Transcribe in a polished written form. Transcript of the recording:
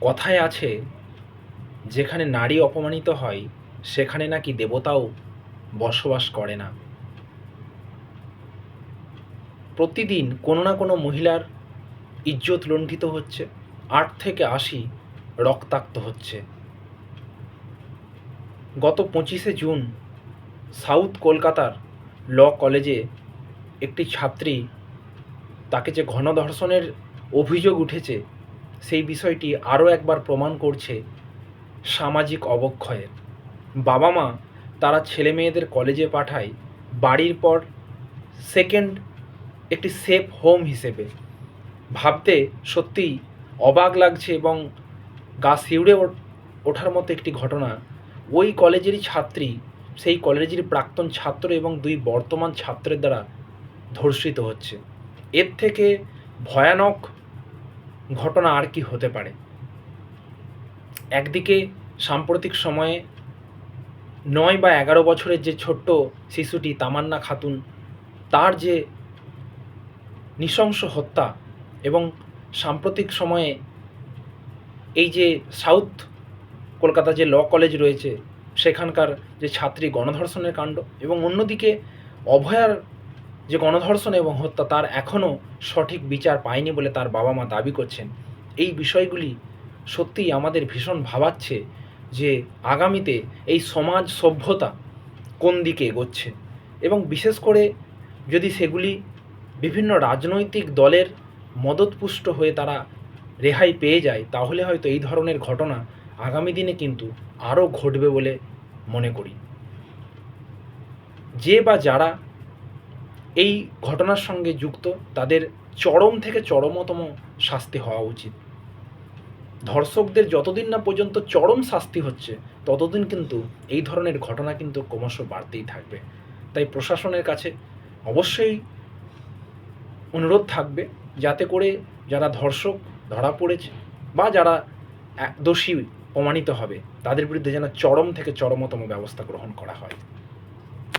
কথায় আছে, যেখানে নারী অপমানিত হয় সেখানে নাকি দেবতাও বসবাস করে না। প্রতিদিন কোনো না কোনো মহিলার ইজ্জত লুণ্ঠিত হচ্ছে, ৮ থেকে ৮০ রক্তাক্ত হচ্ছে। গত ২৫শে জুন সাউথ কলকাতার ল কলেজে একটি ছাত্রী, তাকে যে গণধর্ষণের অভিযোগ উঠেছে, সেই বিষয়টি আরও একবার প্রমাণ করছে সামাজিক অবক্ষয়ের। বাবা মা তারা ছেলে মেয়েদের কলেজে পাঠায় বাড়ির পর সেকেন্ড একটি সেফ হোম হিসেবে। ভাবতে সত্যিই অবাক লাগছে এবং গা শিউরে ওঠার মতো একটি ঘটনা। ওই কলেজেরই ছাত্রী, সেই কলেজেরই প্রাক্তন ছাত্র এবং ২ বর্তমান ছাত্রের দ্বারা ধর্ষিত হচ্ছে। এর থেকে ভয়ানক ঘটনা আর কি হতে পারে? একদিকে সাম্প্রতিক সময়ে ৯ বা ১১ বছরের যে ছোট্ট শিশুটি তামান্না খাতুন, তার যে নৃশংস হত্যা, এবং সাম্প্রতিক সময়ে এই যে সাউথ কলকাতা যে ল কলেজ রয়েছে সেখানকার যে ছাত্রী গণধর্ষণের কাণ্ড, এবং অন্যদিকে অভয়ার যে গণধর্ষণ এবং হত্যা, তার এখনও সঠিক বিচার পায়নি বলে তার বাবা মা দাবি করছেন। এই বিষয়গুলি সত্যিই আমাদের ভীষণ ভাবাচ্ছে যে আগামীতে এই সমাজ সভ্যতা কোন দিকে এগোচ্ছে, এবং বিশেষ করে যদি সেগুলি বিভিন্ন রাজনৈতিক দলের মদতপুষ্ট হয়ে তারা রেহাই পেয়ে যায়, তাহলে হয়তো এই ধরনের ঘটনা আগামী দিনে কিন্তু আরও ঘটবে বলে মনে করি। যে বা যারা এই ঘটনার সঙ্গে যুক্ত, তাদের চরম থেকে চরমতম শাস্তি হওয়া উচিত। ধর্ষকদের যতদিন না পর্যন্ত চরম শাস্তি হচ্ছে, ততদিন কিন্তু এই ধরনের ঘটনা কিন্তু ক্রমশ বাড়তেই থাকবে। তাই প্রশাসনের কাছে অবশ্যই অনুরোধ থাকবে, যাতে করে যারা ধর্ষক ধরা পড়েছে বা যারা দোষী প্রমাণিত হবে, তাদের বিরুদ্ধে যেন চরম থেকে চরমতম ব্যবস্থা গ্রহণ করা হয়।